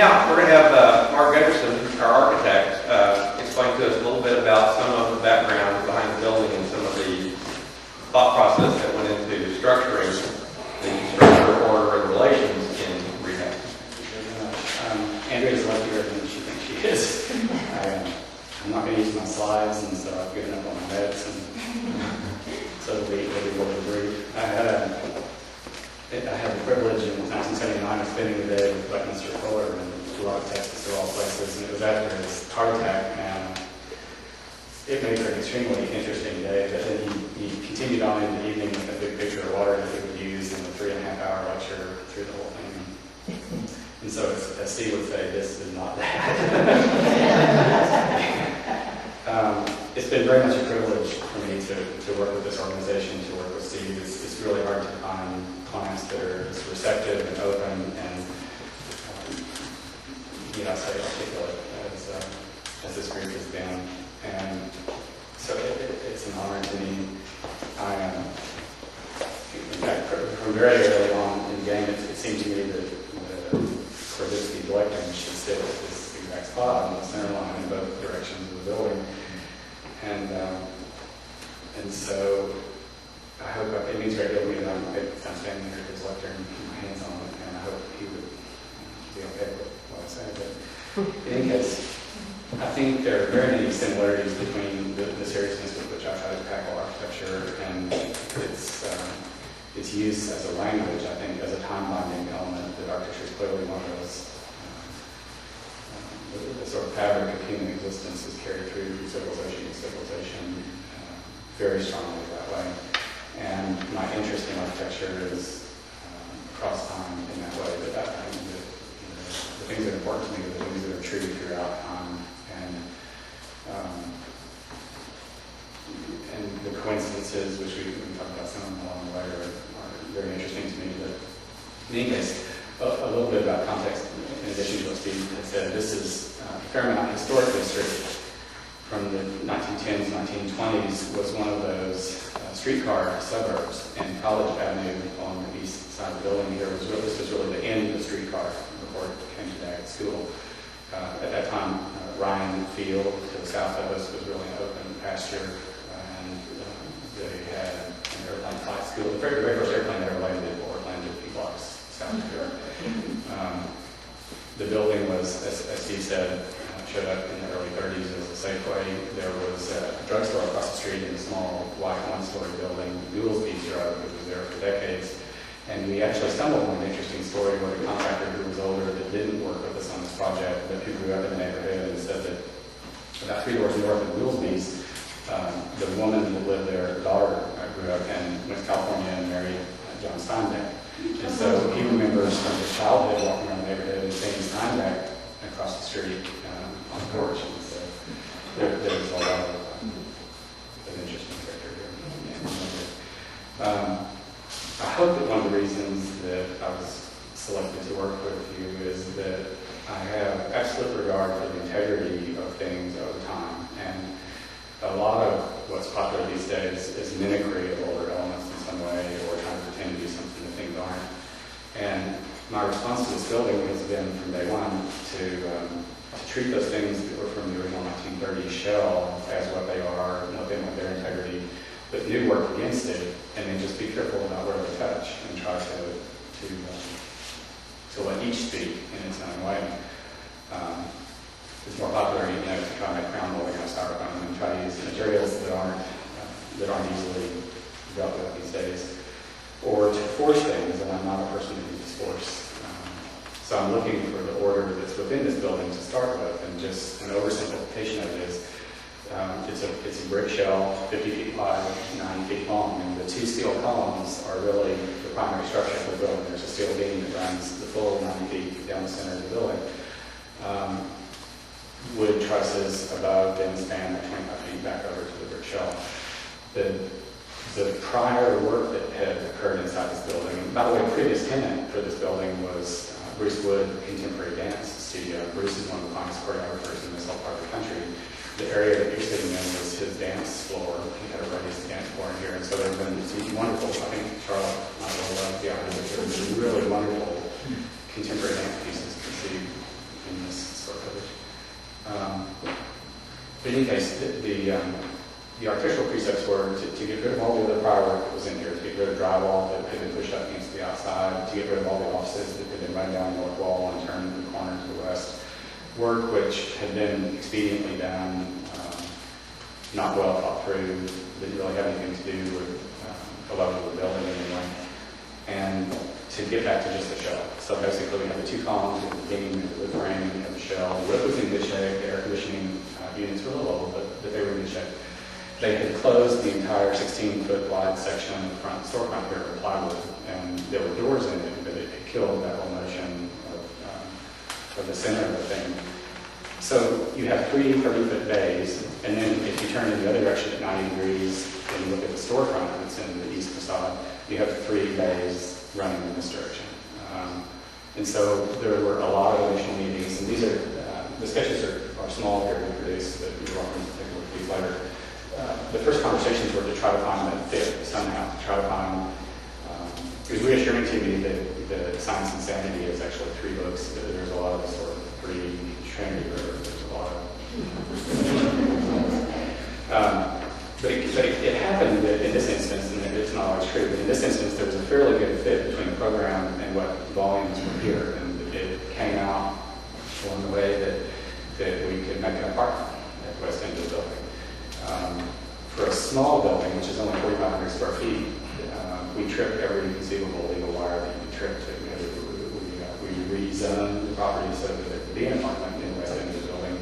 Yeah, we're going to have Mark Gunderson, our architect, explain to us a little bit about some of the background behind the building and some of the thought process that went into structuring the structure, order, and relations in rehab. Andrea's luckier than she thinks she is. I'm not going to use my slides, and so I've given up on my notes, and so it'll be really brief. I had the privilege in 1979 of spending the day with Buckminster Fuller and two architects to all places, and it was after his heart attack, and it made for an extremely interesting day. But then he continued on in the evening with a big picture of water that he would use in the 3.5-hour lecture through the whole thing. And so, as Steve would say, this is not that. It's been very much a privilege for me to work with this organization, to work with Steve. It's really hard to find clients that are as receptive and open and, say articulate as this group has been. And so it's an honor to me. In fact, from very early on in the game, it seemed to me that for this to be Electron should sit at this exact spot on the center line in both directions of the building. And so I hope it means a great deal to me that I'm standing here at his lectern and keep my hands on it, and I hope he would be okay with what I say. But in any case, I think there are very many similarities between the seriousness with which I try to tackle architecture and its use as a language. I think as a time-binding element, that architecture is clearly one of those. The sort of fabric of human existence is carried through civilization to civilization very strongly that way. And my interest in architecture is across time in that way. But I think that the things that are important to me are the things that are true throughout time. And the coincidences, which we can talk about some along the way, are very interesting to me. But in any case, a little bit about context in addition to what Steve had said. This is Fairmount Historic District from the 1910s, 1920s was one of those streetcar suburbs, and College Avenue on the east side of the building here this was really the end of the streetcar before it came to Daggett School. At that time, Ryan Field to the south of us was really an open pasture, and they had an airplane flight school. The very first airplane that ever landed at Fort landed a few blocks south of here. The building was, as Steve said, showed up in the early 30s as a Safeway. There was a drugstore across the street in a small white one-story building, Goolsby's Drug, which was there for decades. And we actually stumbled on an interesting story where a contractor who was older that didn't work with us on this project, but who grew up in the neighborhood, and said that about 3 doors north of Goolsby's, the woman that lived there, her daughter, grew up and went to California and married John Steinbeck. And so he remembers from his childhood walking around the neighborhood and seeing Steinbeck across the street on the porch. And so there's a lot of an interesting character here. I hope that one of the reasons that I was selected to work with you is that I have absolute regard for the integrity of things over time. And a lot of what's popular these days is mimicry of older elements in some way, or trying to pretend to be something that things aren't. And my response to this building has been from day one to treat those things that were from the original 1930s shell as what they are, nothing like their integrity, but new work against it, and then just be careful about where they touch and try to let each speak in its own way. It's more popular, to try to make crown molding out of styrofoam and try to use materials that aren't easily dealt with these days, or to force things, and I'm not a person who uses force. So I'm looking for the order that's within this building to start with, and just an oversimplification of it is it's a brick shell, 50 feet wide, 9 feet long, and the 2 steel columns are really the primary structure of the building. There's a steel beam that runs the full 90 feet down the center of the building. Wood trusses above, then span 25 feet back over to the brick shell. The prior work that had occurred inside this building, and by the way, the previous tenant for this building was Bruce Wood Contemporary Dance Studio. Bruce is one of the finest choreographers in this whole part of the country. The area that you're sitting in was his dance floor. He had a raised dance floor in here, and so there have been some wonderful, I think Charlotte might well love the idea, but there have been really wonderful contemporary dance pieces conceived in any case, the architectural precepts were to get rid of all the other prior work that was in here, to get rid of drywall that had been pushed up against the outside, to get rid of all the offices that had been run down the north wall and turned the corner to the west. Work which had been expediently done, not well thought through, didn't really have anything to do with the level of the building anyway, and to get back to just the shell. So basically we have the two columns with the beam and the wood frame, and we have the shell. The wood was in good shape, the air conditioning units were a little old, but they were in good shape. They had closed the entire 16-foot wide section of the front storefront here with plywood, and there were doors in it, but it killed that whole notion of the center of the thing. So you have 3 30-foot bays, and then if you turn in the other direction at 90 degrees and you look at the storefront that's in the east facade, you have 3 bays running in this direction. And so there were a lot of initial meetings, and these are, the sketches are small here to produce, but you're welcome to take a look at these later. The first conversations were to try to find that fit somehow, to try to find, it was reassuring to me that the Science and Sanity is actually 3 books, but there's a lot of sort of pretty Trinity where there's a lot of, but it happened that in this instance, and it's not always true, but in this instance there was a fairly good fit between the program and what volumes were here, and it came out along the way that we could make an apartment at the west end of the building. For a small building, which is only 4,500 square feet, we tripped every conceivable legal wire that you tripped. We rezoned the property so that there could be an apartment in the west end of the building.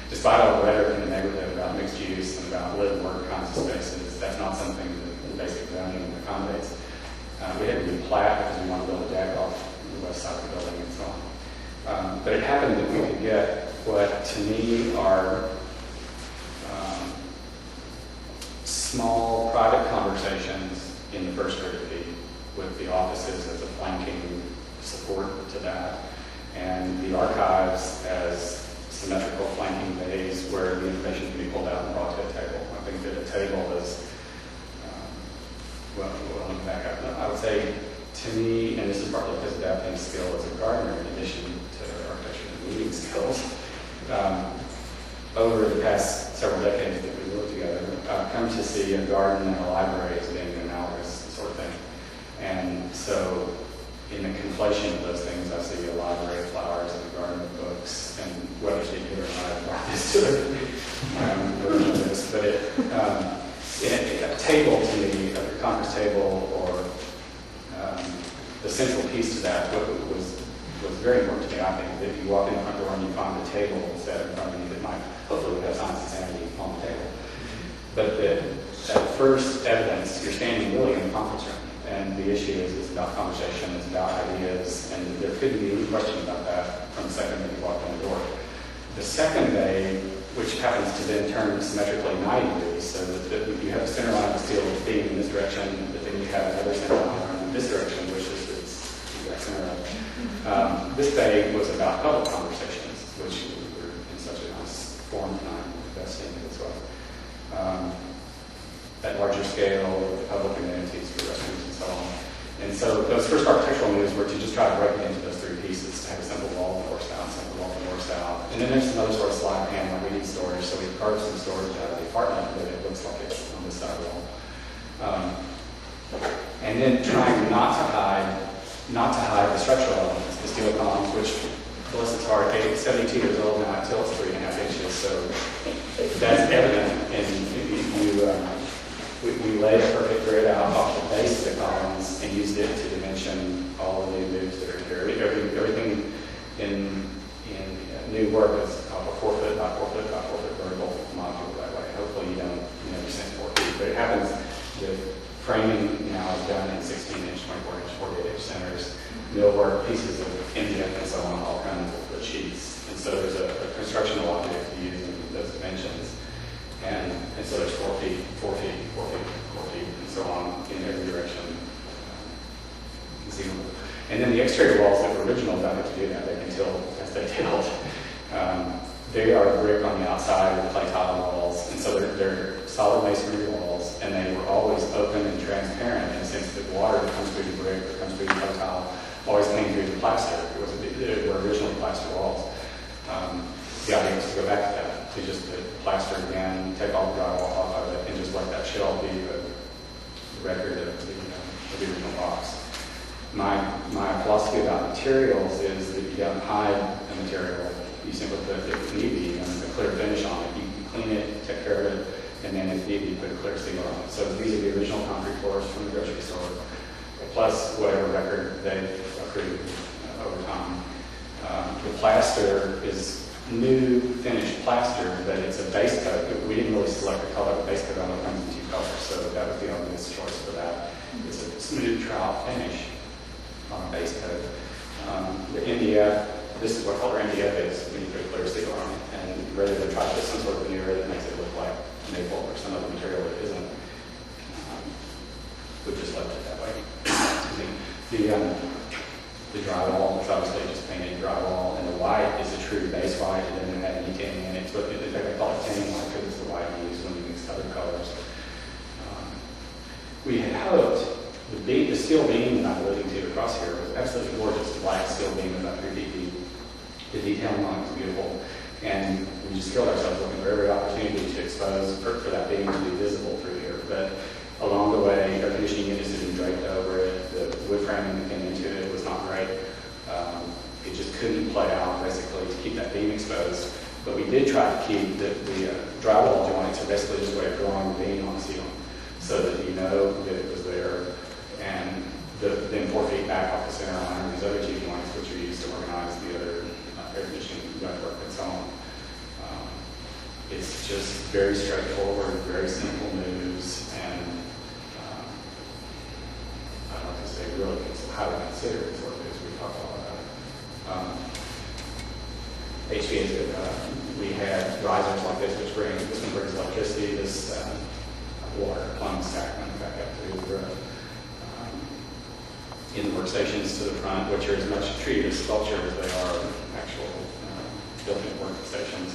Despite all the rhetoric in the neighborhood about mixed use and about live work kinds of spaces, that's not something that basic zoning accommodates. We had to be plat because we wanted to build a deck off the west side of the building and so on. But it happened that we could get what to me are small private conversations in the first 30 feet with the offices as a flanking support to that, and the archives as symmetrical flanking bays where the information can be pulled out and brought to a table. I think that a table is, well, let me back up. I would say, to me, and this is partly because of Daphne's skill as a gardener in addition to architecture and meeting skills, over the past several decades that we worked together, I've come to see a garden and a library as being an analogous sort of thing. And so, in the conflation of those things, I see a library of flowers and a garden of books, and whether Steve here or not, I brought this to the but a table to me, a conference table, or the central piece to that was very important to me. I think that you walk in the front door and you find a table set in front of you that might hopefully have Science and Sanity on the table. But that first evidence, you're standing really in the conference room, and the issue is about conversation, it's about ideas, and there couldn't be any question about that from the second that you walk in the door. The second bay, which happens to then turn symmetrically 90 degrees, so that you have a center line of steel beam in this direction, but then you have another center line in this direction, which is its exact center line. This bay was about public conversations, which were in such a nice form tonight, investing in as well. At larger scale, with public amenities for restrooms and so on. And so those first architectural moves were to just try to break it into those 3 pieces, to have a simple wall north-south, simple wall north-south. And then there's another sort of slide panel where we need storage, so we carved some storage out of the apartment, but it looks like it's on this side of the wall. And then trying not to hide the structural elements, the steel columns, which, bless its heart, 72 years old now, until it's 3.5 inches, so that's evident. And we laid a perfect grid out off the base of the columns and used it to dimension all of the moves that are here. Everything in new work is off a 4 foot by 4 foot by 4 foot vertical module that way. Hopefully you never send 4 feet, but it happens that framing now is done in 16-inch, 24-inch, 48-inch centers. Millwork, pieces of India and so on, all kinds of sheets. And so there's a constructional object to use in those dimensions. And so there's 4 feet, 4 feet, 4 feet, 4 feet, and so on in every direction conceivable. And then the exterior walls that were original don't have to do that. They can tilt as they tilt. They are brick on the outside with clay tile walls, and so they're solid masonry walls, and they were always open and transparent in the sense that water that comes through the brick or comes through the clay tile always came through the plaster. They were originally plaster walls. The idea was to go back to that, to just plaster again, take all the drywall off of it, and just let that shell be the record of the original box. My philosophy about materials is that you don't hide a material. You simply put, if need be, a clear finish on it. You clean it, take care of it, and then if need be, put a clear sealer on it. So these are the original concrete floors from the grocery store, plus whatever record they've accrued over time. The plaster is new finished plaster, but it's a base coat. We didn't really select a color. The base coat only comes in 2 colors, so that was the obvious choice for that. It's a smooth trowel finish on a base coat. The MDF, this is what color MDF is when you put a clear seal on it, and rather than try to put some sort of veneer that makes it look like maple or some other material that isn't, we've just left it that way. The drywall is obviously just painted drywall, and the white is a true base white. It doesn't have any tanning in it. It's what they call it tanning white because it's the white you use when you mix other colors. We had hoped the steel beam that I'm alluding to across here was absolutely gorgeous. The white steel beam about 3 feet deep. The detailing on it was beautiful, and we just killed ourselves looking for every opportunity to expose for that beam to be visible through here. But along the way, air conditioning units had been draped over it. The wood framing that came into it was not great. It just couldn't play out, basically, to keep that beam exposed. But we did try to keep the drywall joints, so basically just a way of drawing the beam on the ceiling, so that you know that it was there. And then 4 feet back off the center line, these other 2 joints, which are used to organize the other air conditioning network and so on. It's just very straightforward, very simple moves, and I don't have to say really highly considered is what it is. We talked all about it. HVAC, we had risers like this, this one brings electricity, this water plumbing stack running back up to the roof. In the workstations to the front, which are as much treated as sculpture as they are actual built-in workstations.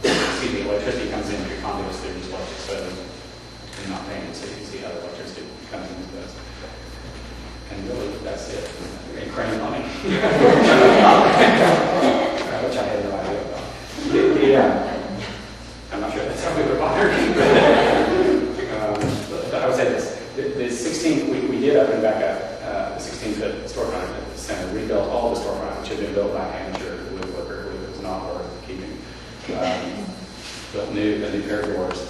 Excuse me, electricity comes in through conduits that are just left exposed and not painted, so you can see how the electricity comes into this. And really, that's it. And crane plumbing. Which I had no idea about. I'm not sure that's how we were bothered. But I would say this. The 16, we did open back up the 16-foot storefront at the center. Rebuilt all the storefront, which had been built by amateur woodworker, who was not worth keeping. Built the new pair of doors,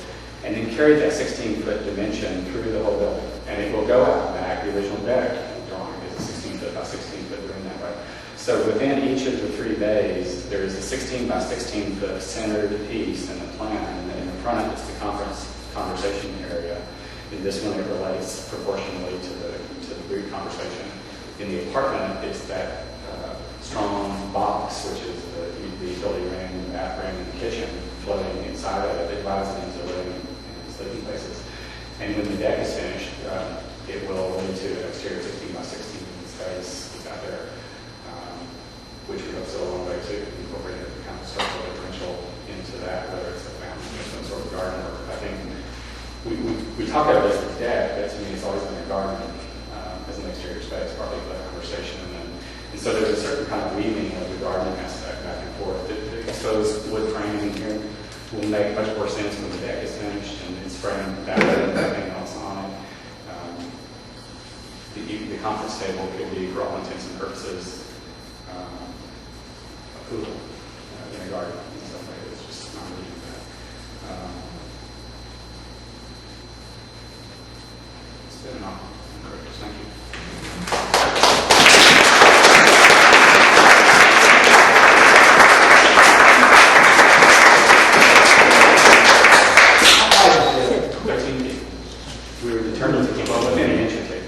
and then carried that 16-foot dimension through the whole building. And it will go out back. The original deck drawing is a 16-foot by 16-foot doing that way. So within each of the 3 bays, there is a 16 by 16-foot centered piece in the plan, and in the front it's the conversation area. In this one, it relates proportionally to the group conversation. In the apartment, it's that strong box, which is the utility room, the bathroom, and the kitchen floating inside of it. It divides it into living and sleeping spaces. And when the deck is finished, it will lead to an exterior 16 by 16 space out there, which we hope so along the way to incorporate the kind of structural differential into that, whether it's a family or some sort of garden. Or I think we talk about it as a deck, but to me it's always been a garden as an exterior space, partly for that conversation. And so there's a certain kind of weaving of the gardening aspect back and forth. The exposed wood framing here will make much more sense when the deck is finished and it's framed back and everything else on it. The conference table could be, for all intents and purposes, a pool in a garden in some way. It's just not really that. It's been enough. Thank you. We were determined to keep on within an inch of tape.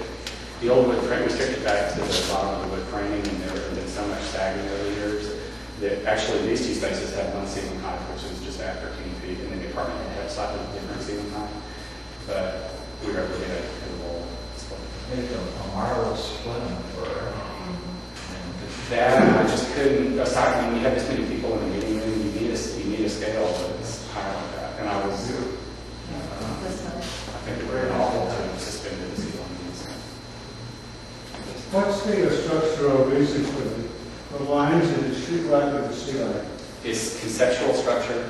The old wood frame, we stripped it back to the bottom of the wood framing, and there had been so much sagging over the years that actually these 2 spaces had one ceiling height, which is just at 13 feet, and then the apartment had slightly different ceiling height. But we were able to get a wall split. Maybe a marble split for that. I just couldn't. Aside when you have this many people in the meeting room, you need a scale that's higher like that. And I was. I think it would be awful to suspend the ceiling. What's the structural reason for the lines in the street light with the ceiling? It's conceptual structure.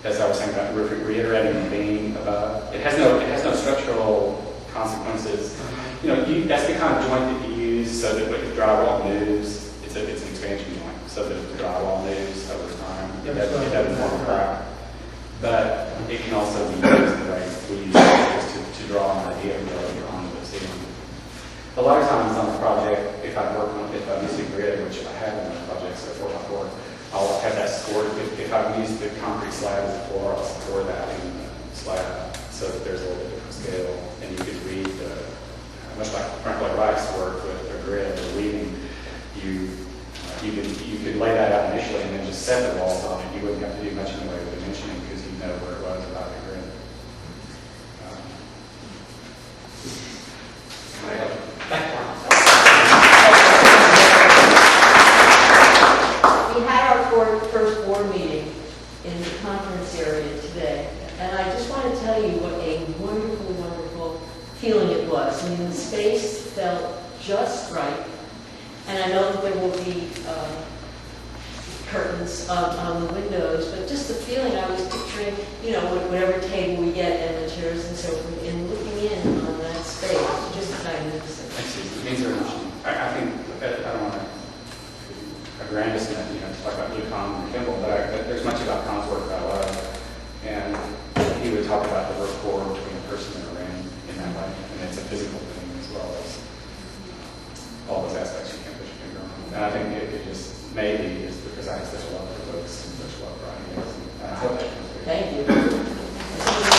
as I was saying about reiterating the beam above, it has no structural consequences. You know, that's the kind of joint that you use so that when the drywall moves, it's an expansion joint, so that if the drywall moves over time, it doesn't form a crack. But it can also be used in the way we use it just to draw an idea and go on the ceiling. A lot of times on the project, if I'm using grid, which I have in my projects at 4x4, I'll have that scored. If I've used the concrete slab as a floor, I'll score that in the slab so that there's a little bit different scale. And you could read much like Frank Lloyd Wright's work with a grid or weaving, you could lay that out initially and then just set the walls on it. You wouldn't have to do much in the way of dimensioning because you know where it was about the grid. We had our first board meeting in the conference area today, and I just want to tell you what a wonderful, wonderful feeling it was. I mean, the space felt just right, and I know that there will be curtains on the windows, but just the feeling I was picturing, you know, whatever table we get and the chairs and so forth, and looking in on that space, just magnificent. Thanks, Susan. It means very much. I think, I don't want to aggrandizement, you know, to talk about Yukon and Kimball, but there's much about Khan's work that I love. And he would talk about the rapport between a person and a ring in that way. And it's a physical